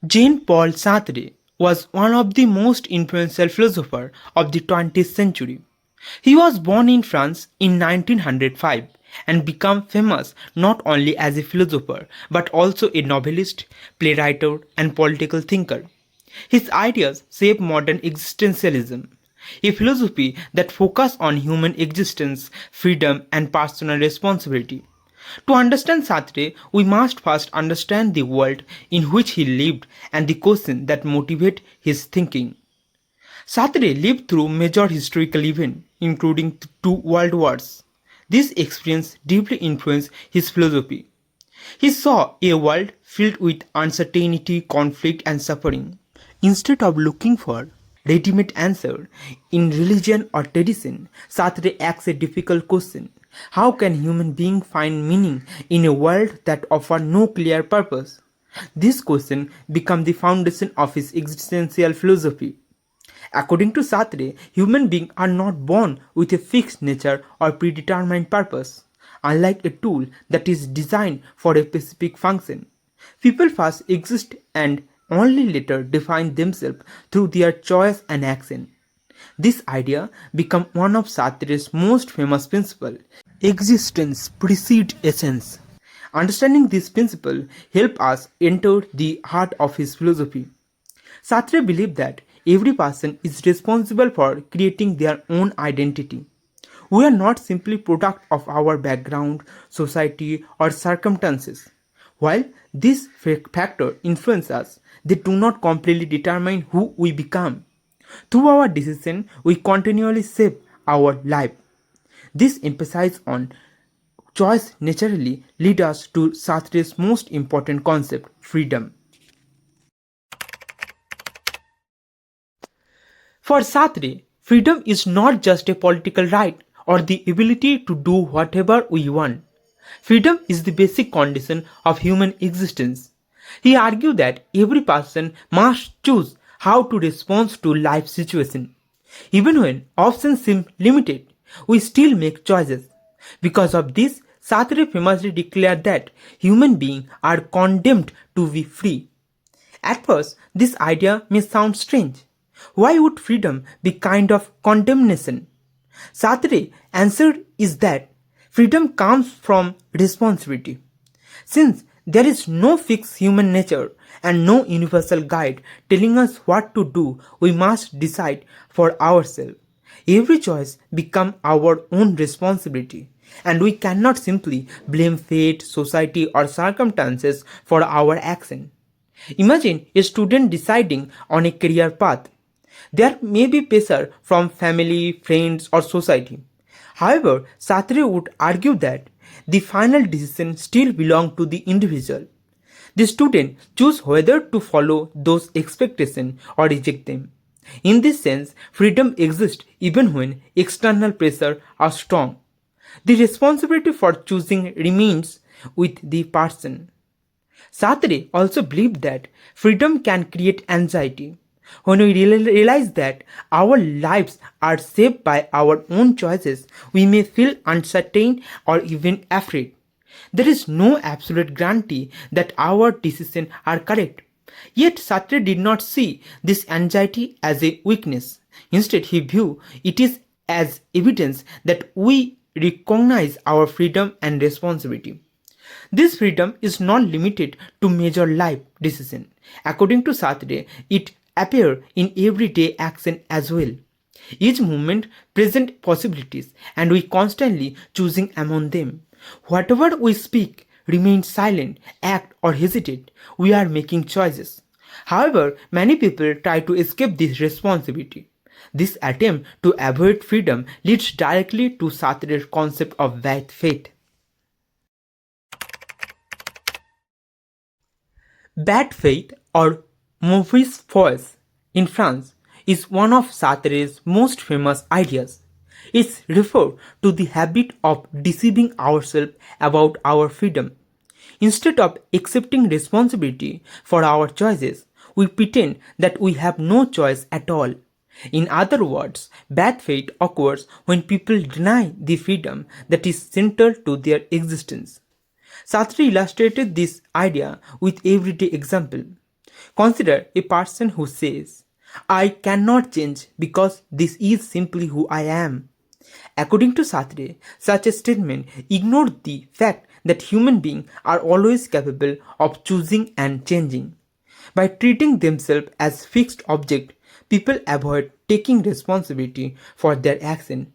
Jean-Paul Sartre was one of the most influential philosophers of the 20th century. He was born in France in 1905 and became famous not only as a philosopher but also a novelist, playwright, and political thinker. His ideas shaped modern existentialism, a philosophy that focuses on human existence, freedom, and personal responsibility. To understand Sartre, we must first understand the world in which he lived and the questions that motivate his thinking. Sartre lived through major historical events, including two world wars. This experience deeply influenced his philosophy. He saw a world filled with uncertainty, conflict, and suffering. Instead of looking for ready-made answer in religion or tradition, Sartre asks a difficult question. How can human beings find meaning in a world that offers no clear purpose? This question becomes the foundation of his existential philosophy. According to Sartre, human beings are not born with a fixed nature or predetermined purpose. Unlike a tool that is designed for a specific function, people first exist and only later define themselves through their choice and action. This idea became one of Sartre's most famous principles. Existence precedes essence. Understanding this principle helps us enter the heart of his philosophy. Sartre believed that every person is responsible for creating their own identity. We are not simply product of our background, society, or circumstances. While these factors influence us, they do not completely determine who we become. Through our decision, we continually shape our life. This emphasis on choice naturally leads us to Sartre's most important concept, freedom. For Sartre, freedom is not just a political right or the ability to do whatever we want. Freedom is the basic condition of human existence. He argued that every person must choose how to respond to life situation. Even when options seem limited, we still make choices. Because of this, Sartre famously declared that human beings are condemned to be free. At first, this idea may sound strange. Why would freedom be kind of condemnation? Sartre's answer is that freedom comes from responsibility. Since there is no fixed human nature and no universal guide telling us what to do, we must decide for ourselves. Every choice becomes our own responsibility, and we cannot simply blame fate, society, or circumstances for our action. Imagine a student deciding on a career path. There may be pressure from family, friends, or society. However, Sartre would argue that the final decision still belongs to the individual. The student chooses whether to follow those expectations or reject them. In this sense, freedom exists even when external pressure are strong. The responsibility for choosing remains with the person. Sartre also believed that freedom can create anxiety. When we realize that our lives are shaped by our own choices, we may feel uncertain or even afraid. There is no absolute guarantee that our decisions are correct. Yet Sartre did not see this anxiety as a weakness. Instead, he viewed it as evidence that we recognize our freedom and responsibility. This freedom is not limited to major life decisions. According to Sartre, it appears in everyday action as well. Each moment presents possibilities and we constantly choosing among them. Whatever we speak, remain silent, act or hesitate, we are making choices. However, many people try to escape this responsibility. This attempt to avoid freedom leads directly to Sartre's concept of bad faith. Bad faith or mauvaise foi in France is one of Sartre's most famous ideas. It refers to the habit of deceiving ourselves about our freedom. Instead of accepting responsibility for our choices, we pretend that we have no choice at all. In other words, bad faith occurs when people deny the freedom that is central to their existence. Sartre illustrated this idea with everyday example. Consider a person who says, I cannot change because this is simply who I am. According to Sartre, such a statement ignored the fact that human beings are always capable of choosing and changing. By treating themselves as fixed objects, people avoid taking responsibility for their action.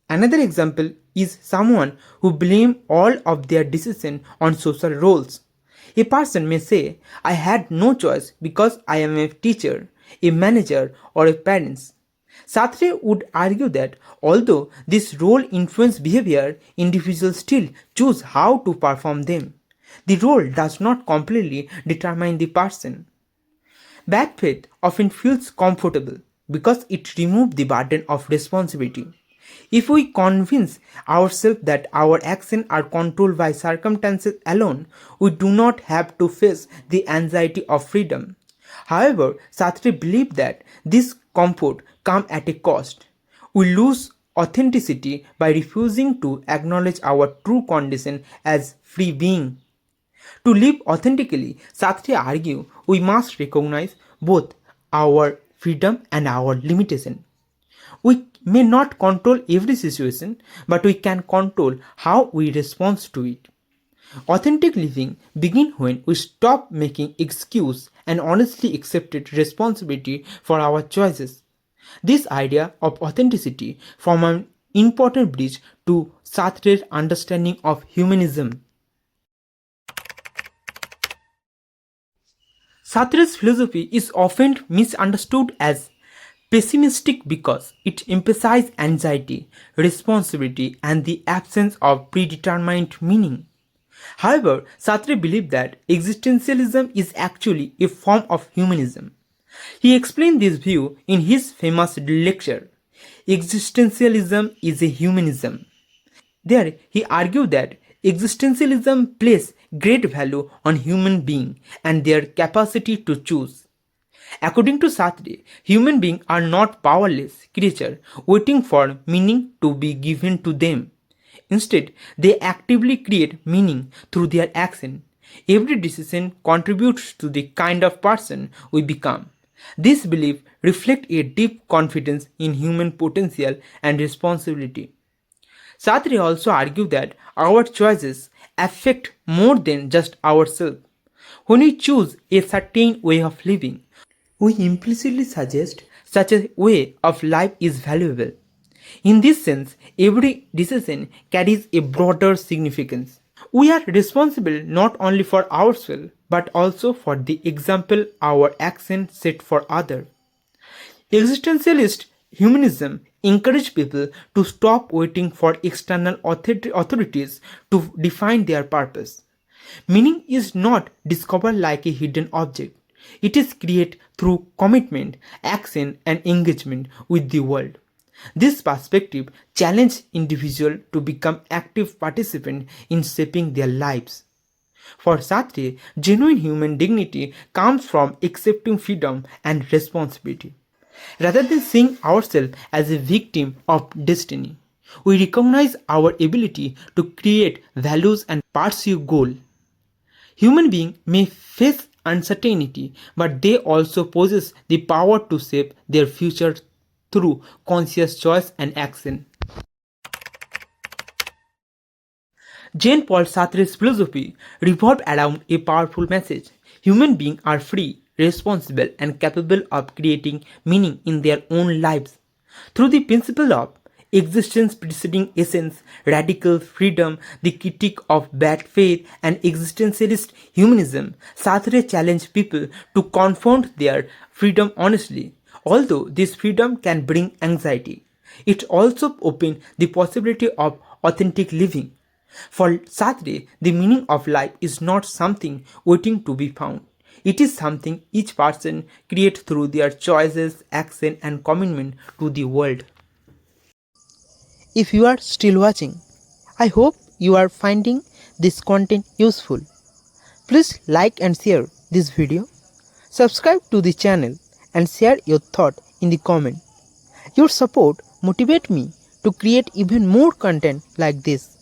Another example is someone who blames all of their decisions on social roles. A person may say, I had no choice because I am a teacher, a manager, or a parent. Sartre would argue that although this role influences behavior, individuals still choose how to perform them. The role does not completely determine the person. Bad faith often feels comfortable because it removes the burden of responsibility. If we convince ourselves that our actions are controlled by circumstances alone, we do not have to face the anxiety of freedom. However, Sartre believed that this comfort comes at a cost. We lose authenticity by refusing to acknowledge our true condition as free being. To live authentically, Sartre argues we must recognize both our freedom and our limitation. We may not control every situation, but we can control how we respond to it. Authentic living begins when we stop making excuses and honestly accepted responsibility for our choices. This idea of authenticity forms an important bridge to Sartre's understanding of humanism. Sartre's philosophy is often misunderstood as pessimistic because it emphasizes anxiety, responsibility, and the absence of predetermined meaning. However, Sartre believed that existentialism is actually a form of humanism. He explained this view in his famous lecture, Existentialism is a Humanism. There, he argued that existentialism places great value on human beings and their capacity to choose. According to Sartre, human beings are not powerless creatures waiting for meaning to be given to them. Instead, they actively create meaning through their action. Every decision contributes to the kind of person we become. This belief reflects a deep confidence in human potential and responsibility. Sartre also argued that our choices affect more than just ourselves. When we choose a certain way of living, we implicitly suggest such a way of life is valuable. In this sense, every decision carries a broader significance. We are responsible not only for ourselves but also for the example our actions set for others. Existentialist humanism encourages people to stop waiting for external authorities to define their purpose. Meaning is not discovered like a hidden object. It is created through commitment, action, and engagement with the world. This perspective challenges individuals to become active participants in shaping their lives. For Sartre, genuine human dignity comes from accepting freedom and responsibility. Rather than seeing ourselves as a victim of destiny, we recognize our ability to create values and pursue goals. Human beings may face uncertainty, but they also possess the power to shape their future through conscious choice and action. Jean-Paul Sartre's philosophy revolved around a powerful message. Human beings are free, responsible, and capable of creating meaning in their own lives. Through the principle of existence preceding essence, radical freedom, the critique of bad faith, and existentialist humanism, Sartre challenged people to confront their freedom honestly. Although this freedom can bring anxiety, it also opens the possibility of authentic living. For Sartre, the meaning of life is not something waiting to be found. It is something each person creates through their choices, action, and commitment to the world. If you are still watching, I hope you are finding this content useful. Please like and share this video, subscribe to the channel, and share your thought in the comment. Your support motivates me to create even more content like this.